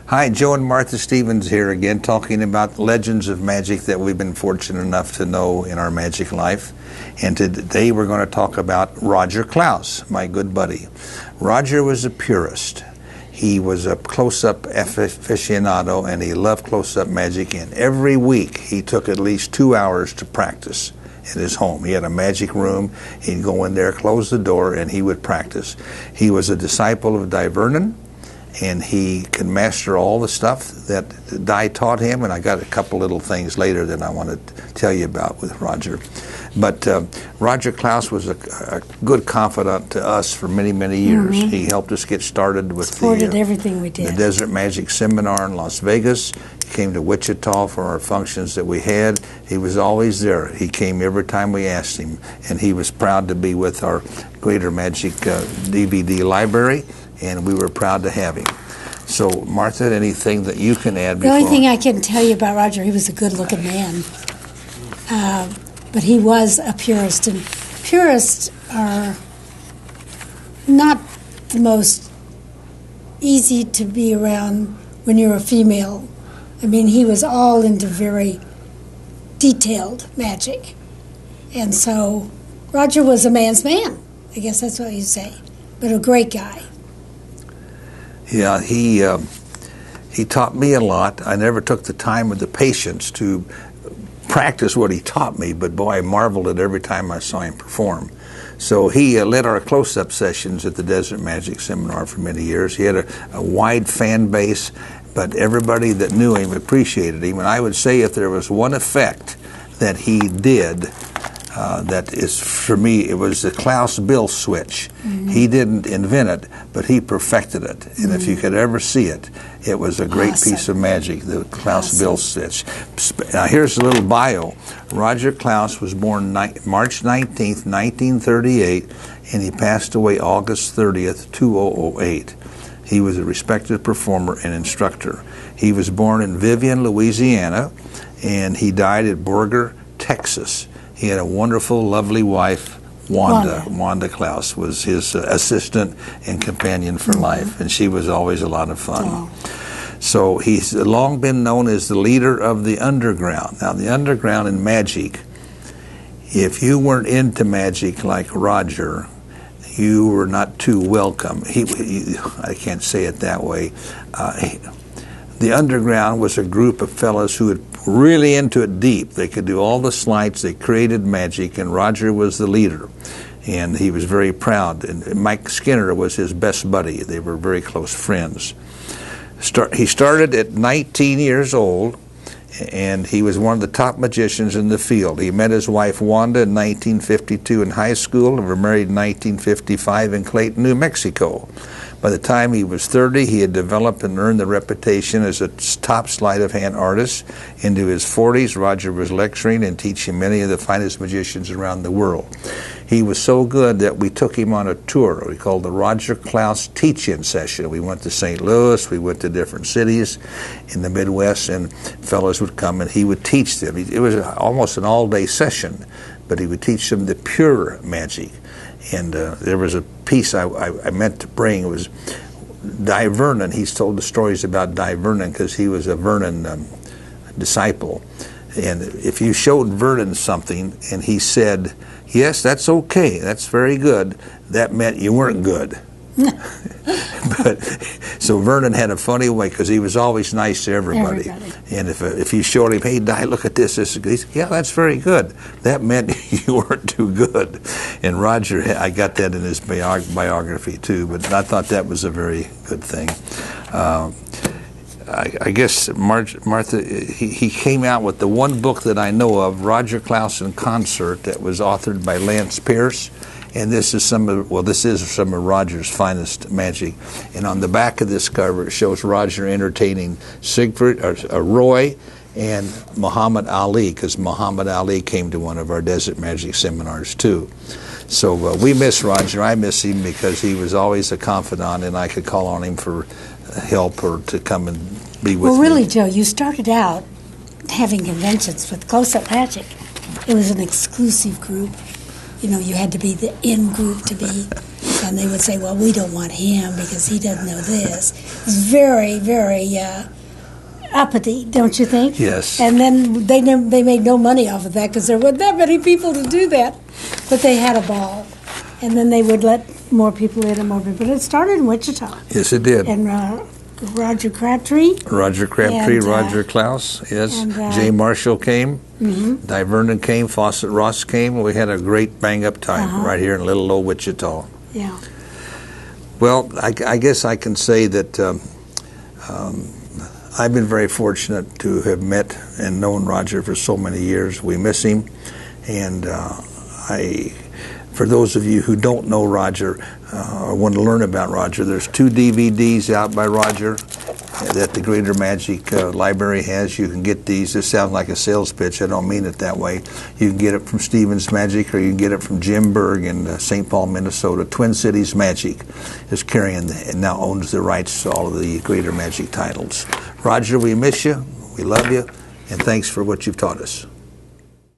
Hi, Joe and Martha Stevens here again, talking about legends of magic that we've been fortunate enough to know in our magic life. And today we're going to talk about Roger Klause, my good buddy. Roger was a purist. He was a close-up aficionado, and he loved close-up magic. And every week he took at least 2 hours to practice in his home. He had a magic room. He'd go in there, close the door, and he would practice. He was a disciple of Di Vernon, and he could master all the stuff that Di taught him, and I got a couple little things later that I want to tell you about with Roger. But Roger Klause was a good confidant to us for many, many years. Mm-hmm. He helped us get started with supported everything we did. The Desert Magic Seminar in Las Vegas. He came to Wichita for our functions that we had. He was always there. He came every time we asked him, and he was proud to be with our Greater Magic DVD library, and we were proud to have him. So, Martha, anything that you can add? The only thing I can tell you about Roger, he was a good-looking man. But he was a purist, and purists are not the most easy to be around when you're a female. I mean, he was all into very detailed magic. And so Roger was a man's man. I guess that's what you'd say. But a great guy. Yeah, he taught me a lot. I never took the time or the patience to practice what he taught me, but boy, I marveled at every time I saw him perform. So he led our close-up sessions at the Desert Magic Seminar for many years. He had a wide fan base, but everybody that knew him appreciated him. And I would say if there was one effect that he did, that is, for me, it was the Klause Bill switch. Mm-hmm. He didn't invent it, but he perfected it. And mm-hmm. if you could ever see it, it was a great piece of magic, the Klause Bill switch. Now, here's a little bio. Roger Klause was born March 19th, 1938, and he passed away August 30th, 2008. He was a respected performer and instructor. He was born in Vivian, Louisiana, and he died at Borger, Texas. He had a wonderful, lovely wife, Wanda. Wanda Klause was his assistant and companion for life, and she was always a lot of fun. Oh. So he's long been known as the leader of the underground. Now, the underground in magic, if you weren't into magic like Roger, you were not too welcome. I can't say it that way. The underground was a group of fellows who had really into it deep. They could do all the sleights. They created magic, and Roger was the leader. And he was very proud. And Mike Skinner was his best buddy. They were very close friends. He started at 19 years old, and he was one of the top magicians in the field. He met his wife Wanda in 1952 in high school and were married in 1955 in Clayton, New Mexico. By the time he was 30, he had developed and earned the reputation as a top sleight of hand artist. Into his 40s, Roger was lecturing and teaching many of the finest magicians around the world. He was so good that we took him on a tour we called the Roger Klause Teach-In Session. We went to St. Louis, we went to different cities in the Midwest, and fellows would come and he would teach them. It was almost an all-day session, but he would teach them the pure magic. And there was a piece I meant to bring. It was Di Vernon. He's told the stories about Di Vernon because he was a Vernon disciple. And if you showed Vernon something and he said, yes, that's okay, that's very good, that meant you weren't good. But so Vernon had a funny way because he was always nice to everybody. And if you showed him, hey, Di, look at this, he said, yeah, that's very good. That meant you weren't too good. And Roger, I got that in his biography too, but I thought that was a very good thing. I guess Martha, he came out with the one book that I know of, Roger Klause in Concert, that was authored by Lance Pierce. And this is some of Roger's finest magic. And on the back of this cover, it shows Roger entertaining Roy and Muhammad Ali, because Muhammad Ali came to one of our Desert Magic seminars too. So we miss Roger. I miss him because he was always a confidant, and I could call on him for help or to come and be with me. Well, really, Joe, you started out having conventions with Close-Up Magic. It was an exclusive group. You know, you had to be the in group to be. So and they would say, well, we don't want him because he doesn't know this. It's very, very uppity, don't you think? Yes. And then they made no money off of that because there weren't that many people to do that. But they had a ball. And then they would let more people in and more people. But it started in Wichita. Yes, it did. And Roger Crabtree. Roger Crabtree, and, Roger Klause, yes. and, Jay Marshall came. Di Vernon came. Fawcett Ross came. We had a great bang-up time right here in little old Wichita. Yeah. Well, I guess I can say that I've been very fortunate to have met and known Roger for so many years. We miss him. And for those of you who don't know Roger or want to learn about Roger, there's 2 DVDs out by Roger that the Greater Magic Library has. You can get these. This sounds like a sales pitch. I don't mean it that way. You can get it from Stevens Magic, or you can get it from Jim Berg in St. Paul, Minnesota. Twin Cities Magic is carrying and now owns the rights to all of the Greater Magic titles. Roger, we miss you. We love you. And thanks for what you've taught us.